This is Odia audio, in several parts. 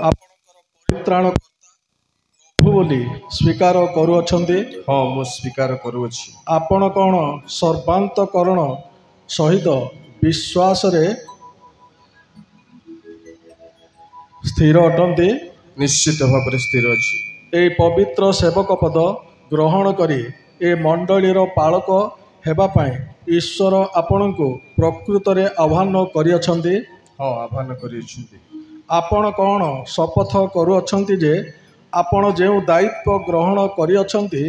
ଆପଣଙ୍କର ପରିତ୍ରାଣ ପ୍ରଭୁ ବୋଲି ସ୍ୱୀକାର କରୁଅଛନ୍ତି? ହଁ ମୁଁ ସ୍ୱୀକାର କରୁଅଛି। ଆପଣ କ'ଣ ସର୍ବାନ୍ତକରଣ ସହିତ ବିଶ୍ୱାସରେ ସ୍ଥିର ଅଟନ୍ତି? ନିଶ୍ଚିତ ଭାବରେ ସ୍ଥିର ଅଛି। ଏହି ପବିତ୍ର ସେବକ ପଦ ଗ୍ରହଣ କରି ଏ ମଣ୍ଡଳୀର ପାଳକ ହେବା ପାଇଁ ଈଶ୍ୱର ଆପଣଙ୍କୁ ପ୍ରକୃତରେ ଆହ୍ୱାନ କରିଅଛନ୍ତି? ହଁ ଆହ୍ୱାନ କରିଅଛନ୍ତି। ଆପଣ କ'ଣ ଶପଥ କରୁଅଛନ୍ତି ଯେ ଆପଣ ଯେଉଁ ଦାୟିତ୍ୱ ଗ୍ରହଣ କରିଅଛନ୍ତି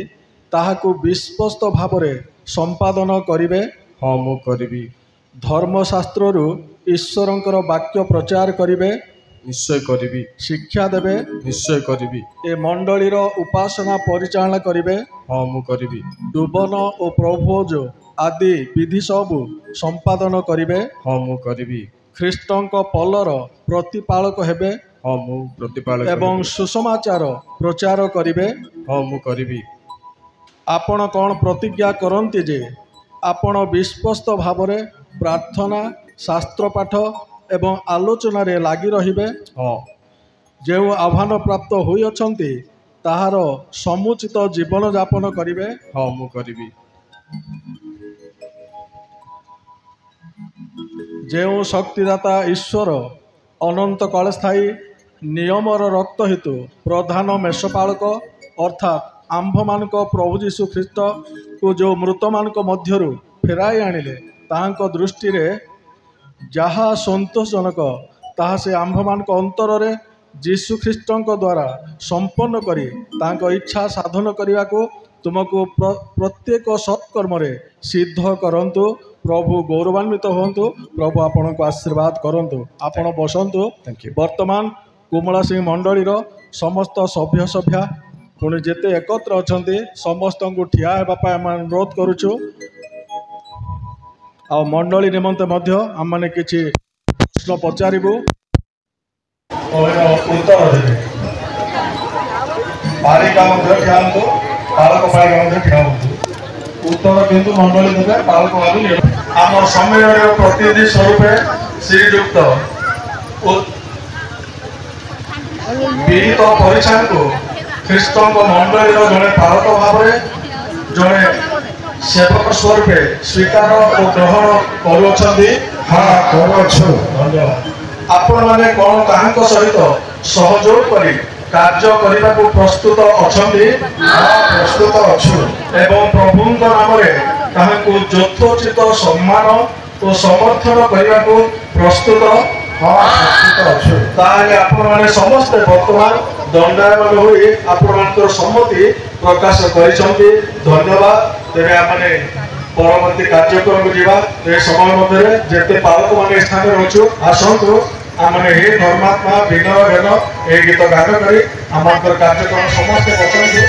ତାହାକୁ ବିଶ୍ୱସ୍ତ ଭାବରେ ସମ୍ପାଦନ କରିବେ? ହଁ ମୁଁ କରିବି। ଧର୍ମଶାସ୍ତ୍ରରୁ ଈଶ୍ୱରଙ୍କର ବାକ୍ୟ ପ୍ରଚାର କରିବେ? ନିଶ୍ଚୟ କରିବି। ଶିକ୍ଷା ଦେବେ? ନିଶ୍ଚୟ କରିବି। ଏ ମଣ୍ଡଳୀର ଉପାସନା ପରିଚାଳନା କରିବେ? ହଁ ମୁଁ କରିବି। ଡୁବନ ଓ ପ୍ରଭୋଜ ଆଦି ବିଧି ସବୁ ସମ୍ପାଦନ କରିବେ? ହଁ ମୁଁ କରିବି। ଖ୍ରୀଷ୍ଟଙ୍କ ପଲର ପ୍ରତିପାଳକ ହେବେ? ହଁ ମୁଁ ପ୍ରତିପାଳକ ଏବଂ ହେବି। ସୁସମାଚାର ପ୍ରଚାର କରିବେ? ହଁ ମୁଁ କରିବି। ଆପଣ କ'ଣ ପ୍ରତିଜ୍ଞା କରନ୍ତି ଯେ ଆପଣ ବିଶ୍ୱସ୍ତ ଭାବରେ ପ୍ରାର୍ଥନା, ଶାସ୍ତ୍ରପାଠ ଏବଂ ଆଲୋଚନାରେ ଲାଗି ରହିବେ? ହଁ। ଯେଉଁ ଆହ୍ୱାନ ପ୍ରାପ୍ତ ହୋଇଅଛନ୍ତି ତାହାର ସମୁଚିତ ଜୀବନଯାପନ କରିବେ? ହଁ ମୁଁ କରିବି। ଯେଉଁ ଶକ୍ତିଦାତା ଈଶ୍ୱର ଅନନ୍ତ କାଳସ୍ଥାୟୀ ନିୟମର ରକ୍ତ ହେତୁ ପ୍ରଧାନ ମେଷପାଳକ ଅର୍ଥାତ୍ ଆମ୍ଭମାନଙ୍କ ପ୍ରଭୁ ଯୀଶୁ ଖ୍ରୀଷ୍ଟକୁ ଯେଉଁ ମୃତମାନଙ୍କ ମଧ୍ୟରୁ ଫେରାଇ ଆଣିଲେ ତାହାଙ୍କ ଦୃଷ୍ଟିରେ ଯାହା ସନ୍ତୋଷଜନକ ତାହା ସେ ଆମ୍ଭମାନଙ୍କ ଅନ୍ତରରେ ଯୀଶୁଖ୍ରୀଷ୍ଟଙ୍କ ଦ୍ୱାରା ସମ୍ପନ୍ନ କରି ତାଙ୍କ ଇଚ୍ଛା ସାଧନ କରିବାକୁ ତୁମକୁ ପ୍ରତ୍ୟେକ ସତ୍କର୍ମରେ ସିଦ୍ଧ କରନ୍ତୁ। ପ୍ରଭୁ ଗୌରବାନ୍ୱିତ ହୁଅନ୍ତୁ। ପ୍ରଭୁ ଆପଣଙ୍କୁ ଆଶୀର୍ବାଦ କରନ୍ତୁ। ଆପଣ ବସନ୍ତୁ। ବର୍ତ୍ତମାନ କୁମଳା ସିଂ ମଣ୍ଡଳୀର ସମସ୍ତ ସଭ୍ୟା ପୁଣି ଯେତେ ଏକତ୍ର ଅଛନ୍ତି ସମସ୍ତଙ୍କୁ ଠିଆ ହେବା ପାଇଁ ଆମେ ଅନୁରୋଧ କରୁଛୁ। ଆଉ ମଣ୍ଡଳୀ ନିମନ୍ତେ ମଧ୍ୟ ଆମମାନେ କିଛି ପ୍ରଶ୍ନ ପଚାରିବୁ, ଉତ୍ତର ଦେବେ। ପାଳିକା ମଧ୍ୟ ଠିଆ ହୁଅନ୍ତୁ, ପାଳକ ପାଳିକା ମଧ୍ୟ ଠିଆ ହୁଅନ୍ତୁ। ଉତ୍ତର କିନ୍ତୁ ମଣ୍ଡଳୀ ଦେବେ, ପାଳକ ଭାବେ ଆମ ସମ୍ମିଳନୀର ପ୍ରତିନିଧି ସ୍ୱରୂପେ ଶ୍ରୀଯୁକ୍ତ ବିହିତ ପରିଛାଙ୍କୁ ଖ୍ରୀଷ୍ଟଙ୍କ ମଣ୍ଡଳୀର ଜଣେ ପାଳକ ଭାବରେ ଜଣେ ସେବକ ସ୍ୱରୂପେ ସ୍ୱୀକାର ଓ ଗ୍ରହଣ କରୁଅଛନ୍ତି? ହଁ କରୁଅଛୁ। ଧନ୍ୟବାଦ। ଆପଣମାନେ କ'ଣ ତାହାଙ୍କ ସହିତ ସହଯୋଗ କରି କାର୍ଯ୍ୟ କରିବାକୁ ପ୍ରସ୍ତୁତ ଅଛନ୍ତି? ହଁ ପ୍ରସ୍ତୁତ ଅଛୁ। ଏବଂ ପ୍ରଭୁଙ୍କ ନାମରେ ତାହାଙ୍କୁ ଯଥୋଚିତ ସମ୍ମାନ ଓ ସମର୍ଥନ କରିବାକୁ ପ୍ରସ୍ତୁତ? ହଁ ପ୍ରସ୍ତୁତ ଅଛୁ। ତାହେଲେ ଆପଣମାନେ ସମସ୍ତେ ବର୍ତ୍ତମାନ ଦଣ୍ଡାୟମାନ ହୋଇ ଆପଣମାନଙ୍କର ସମ୍ମତି ପ୍ରକାଶ କରିଛନ୍ତି। ଧନ୍ୟବାଦ। ତେବେ ଆମେ ପରବର୍ତ୍ତୀ କାର୍ଯ୍ୟକ୍ରମକୁ ଯିବା। ଏ ସମୟ ମଧ୍ୟରେ ଯେତେ ପାଳକମାନେ ସ୍ଥାନରେ ଅଛୁ ଆସନ୍ତୁ। ଆମେ ହେ ଧର୍ମାତ୍ମା ବିନୟ ଭେଦ ଏ ଗୀତ ଗାନ କରି ଆମଙ୍କର କାର୍ଯ୍ୟକ୍ରମ ସମସ୍ତେ ବସନ୍ତୁ।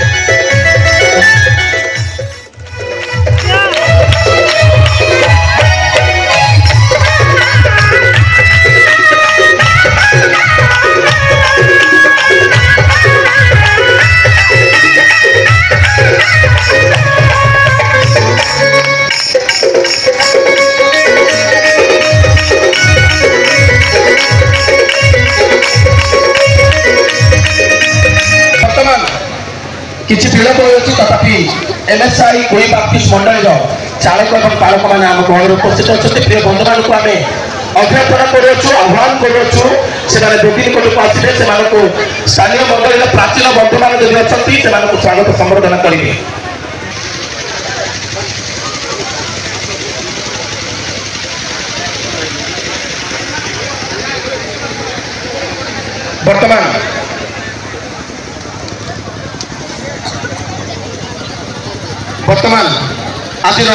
କିଛି ବିଳମ୍ବ ହେଉଛି ତଥାପି MSI କୁଇ ବାପ୍ତିଷ୍ଟ ମଣ୍ଡଳୀର ଚାଳକ ଏବଂ ପାଳକମାନେ ଆମ ଗହଣରେ ଉପସ୍ଥିତ ଅଛନ୍ତି। ପ୍ରିୟ ବନ୍ଧୁମାନଙ୍କୁ ଆମେ ଅଭ୍ୟର୍ଥନା କରୁଅଛୁ, ଆହ୍ୱାନ କରୁଅଛୁ ସେମାନେ ବେଦୀ ନିକଟକୁ ଆସିବେ। ସେମାନଙ୍କୁ ସ୍ଥାନୀୟ ମଣ୍ଡଳୀର ପ୍ରାଚୀନ ବନ୍ଧୁମାନେ ଯଦି ଅଛନ୍ତି ସେମାନଙ୍କୁ ସ୍ୱାଗତ ସମ୍ବର୍ଦ୍ଧନା କରିବେ। ବର୍ତ୍ତମାନ ଆଜିର